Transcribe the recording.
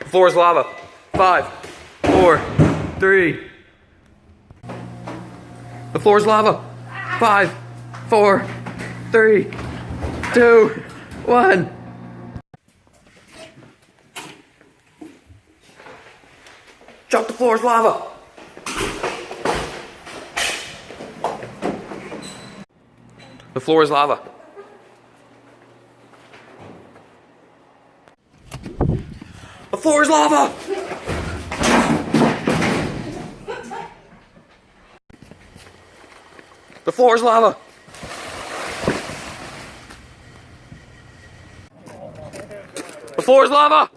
The floor is lava. 5, 4, 3. The floor is lava. 5, 4, 3, 2, 1. Chuck, the floor is lava. The floor is lava. The floor is lava. The floor is lava. The floor is lava.